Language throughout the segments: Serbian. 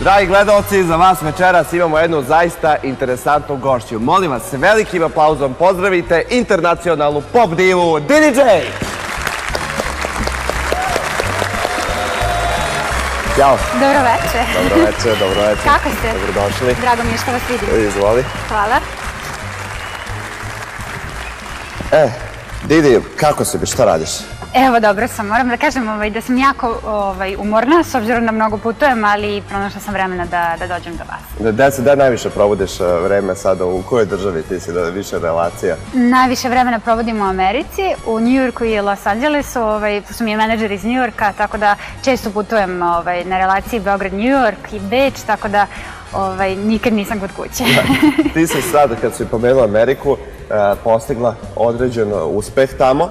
Dragi gledalci, za vas večeras imamo jednu zaista interesantnu gošću. Molim vas, s velikim aplauzom pozdravite internacionalnu pop divu DDJ! Ćao! Dobro večer. Dobro večer, dobro večer. Kako ste? Dobrodošli. Drago mi je što vas vidim. Izvoli. Hvala. Didi, kako si bi, šta radiš? Evo, dobro sam. Moram da kažem da sam jako umorna, s obzirom da mnogo putujem, ali pronašla sam vremena da dođem do vas. Gde najviše provodiš vreme sada? U kojoj državi ti si više relacija? Najviše vremena provodim u Americi, u Njujorku i Los Angelesu. Tu su mi menadžer iz Njujorka, tako da često putujem na relaciji Beograd-New York i Beč, tako da nikad nisam kod kuće. Ti si sad, kad si pomenula Ameriku, postigla određen uspeh tamo.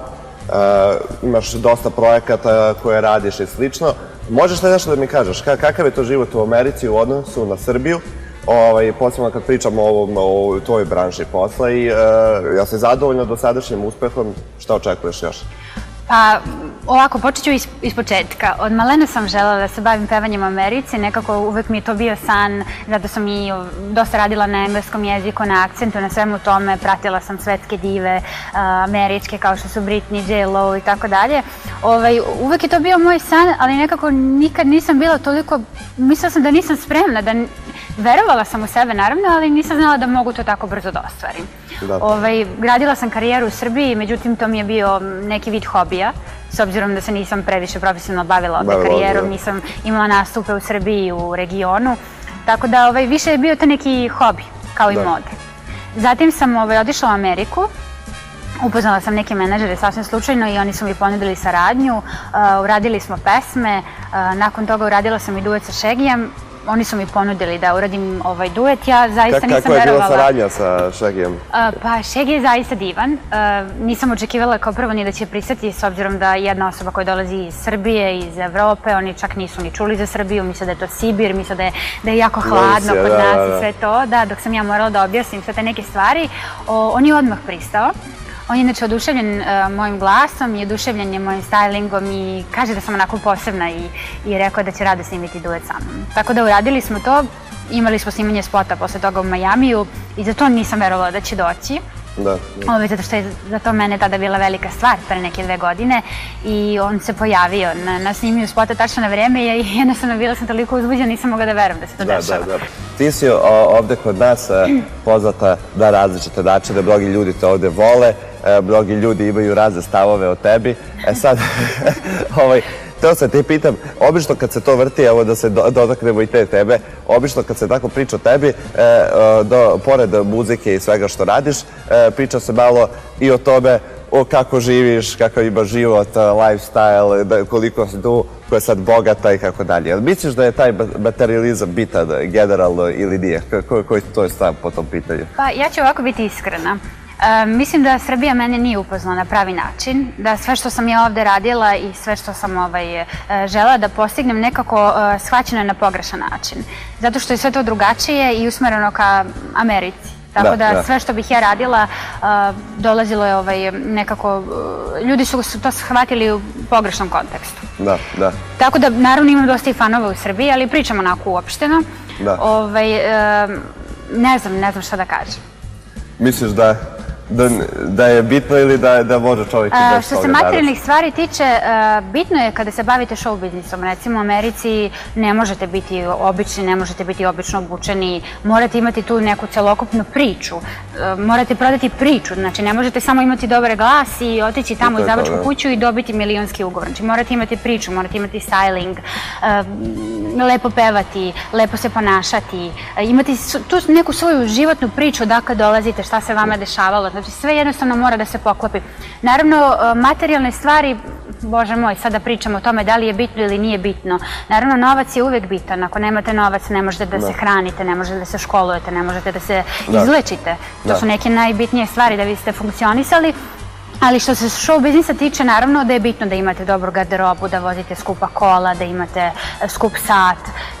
Imaš dosta projekata koje radiš i slično. Možeš li nešto da mi kažeš? Kakav je to život u Americi u odnosu na Srbiju? Posebno kad pričamo o tvojoj branši posla i jel si zadovoljna dosadašnjim uspehom? Šta očekuješ još? Pa, ovako, počet ću iz početka. Od malena sam želela da se bavim pevanjem u Americi, nekako uvek mi je to bio san, zato sam i dosta radila na engleskom jeziku, na akcentu, na svemu tome, pratila sam svetske dive, američke, kao što su Britney, J.Lo i tako dalje. Uvek je to bio moj san, ali nekako nikad nisam bila toliko, mislila sam da nisam spremna, verovala sam u sebe naravno, ali nisam znala da mogu to tako brzo da ostvarim. Gradila sam karijeru u Srbiji, međutim to mi je bio neki vid hobija, s obzirom da se nisam previše profesionalno bavila ovdje karijerom, nisam imala nastupe u Srbiji i u regionu, tako da više je bio to neki hobi, kao i moda. Zatim sam otišla u Ameriku, upoznala sam neke menadžere sasvim slučajno i oni su mi ponudili saradnju, uradili smo pesme, nakon toga uradila sam i duet sa Šegijem. Oni su mi ponudili da uradim ovaj duet, ja zaista nisam verovala. Kako je bila saradnja sa Šegijem? Pa Šegi je zaista divan. Nisam očekivala kao prvo ni da će pristati, s obzirom da jedna osoba koja dolazi iz Srbije, iz Evrope, oni čak nisu ni čuli za Srbiju, misle da je to Sibir, misle da je jako hladno kod nas i sve to. Da, dok sam ja morala da objasnim sve te neke stvari, on je odmah pristao. On je inače oduševljen mojim glasom i oduševljen je mojim stylingom i kaže da sam onako posebna i rekao da će rado snimiti duet sa mnom. Tako da uradili smo to, imali smo snimanje spota posle toga u Majamiju i za to nisam verovala da će doći. Zato što je za to mene tada bila velika stvar pre neke 2 godine i on se pojavio na snimiju spota tačno na vreme i jednostavno bila sam toliko uzbuđena, nisam mogla da verujem da se to dešava. Ti si ovde kod nas poznata na različite načine, mnogi ljudi te ovde vole, mnogi ljudi imaju razne stavove o tebi. Sad, teo se te pitam, obično kad se to vrti, evo da se dotaknemo i te tebe, obično kad se tako priča o tebi, pored muzike i svega što radiš, priča se malo i o tome kako živiš, kakav imaš život, lifestyle, koliko si tu, koja je sad bogata i kako dalje. Jel misliš da je taj materializam bitan generalno ili nije? Koji to je stav po tom pitanju? Pa ja ću ovako biti iskrena. Mislim da Srbija mene nije upoznala na pravi način, da sve što sam ja ovde radila i sve što sam želela da postignem nekako shvaćeno je na pogrešan način. Zato što je sve to drugačije i usmereno ka Americi. Tako da sve što bih ja radila dolazilo je nekako, ljudi su to shvatili u pogrešnom kontekstu. Tako da naravno imam dosta i fanova u Srbiji, ali pričam onako uopšteno. Ne znam šta da kažem. Misliš da je bitno ili da može čovjek i bez toga? Što se materijalnih stvari tiče, bitno je kada se bavite show biznisom. Recimo u Americi ne možete biti obični, ne možete biti obično obučeni, morate imati tu neku celokupnu priču, morate prodati priču, znači ne možete samo imati dobar glas i otići tamo u izdavačku kuću i dobiti milionski ugovor. Znači morate imati priču, morate imati styling, lepo pevati, lepo se ponašati, imati tu neku svoju životnu priču odakle dolazite, šta se vama dešavalo. Znači sve jednostavno mora da se poklopi. Naravno, materijalne stvari, bože moj, sada pričamo o tome da li je bitno ili nije bitno. Naravno, novac je uvek bitan. Ako nemate novac, ne možete da se hranite, ne možete da se školujete, ne možete da se izlečite. To su neke najbitnije stvari da biste funkcionisali. Ali što se show biznisa tiče, naravno da je bitno da imate dobru garderobu, da vozite skupa kola, da imate skup sat.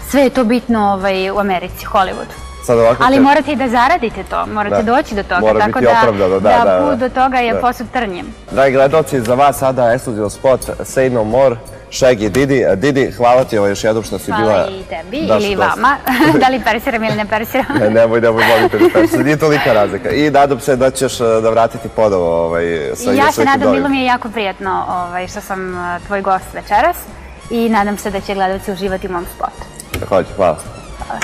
Sve je to bitno u Americi, Hollywoodu. Sad ovako Ali morate i da zaradite to, morate doći do toga, Mora tako biti opravdano, da put do toga je posut trnjem. Dragi gledalci, za vas sada ekskluzivan spot Say No More, Shaggy, Didi. Didi, hvala ti još jednom što si bila... Hvala i tebi ili vama, da li persiram ili ne persiram. Nemoj, molite da persiram, nije tolika razlika. I nadam se da ćeš da vratiti ponovo sa Ja se nadam, bilo mi je jako prijatno što sam tvoj gost večeras i nadam se da će gledalci uživati u mom spotu. Također, hvala. Hvala.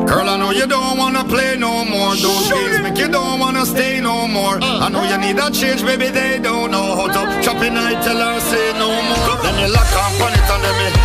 Girl, I know you don't wanna play no more. Those games make you don't wanna stay no more. I know you need a change, baby, they don't know how to. Chop it night till I say no more. Then you lock on it and then me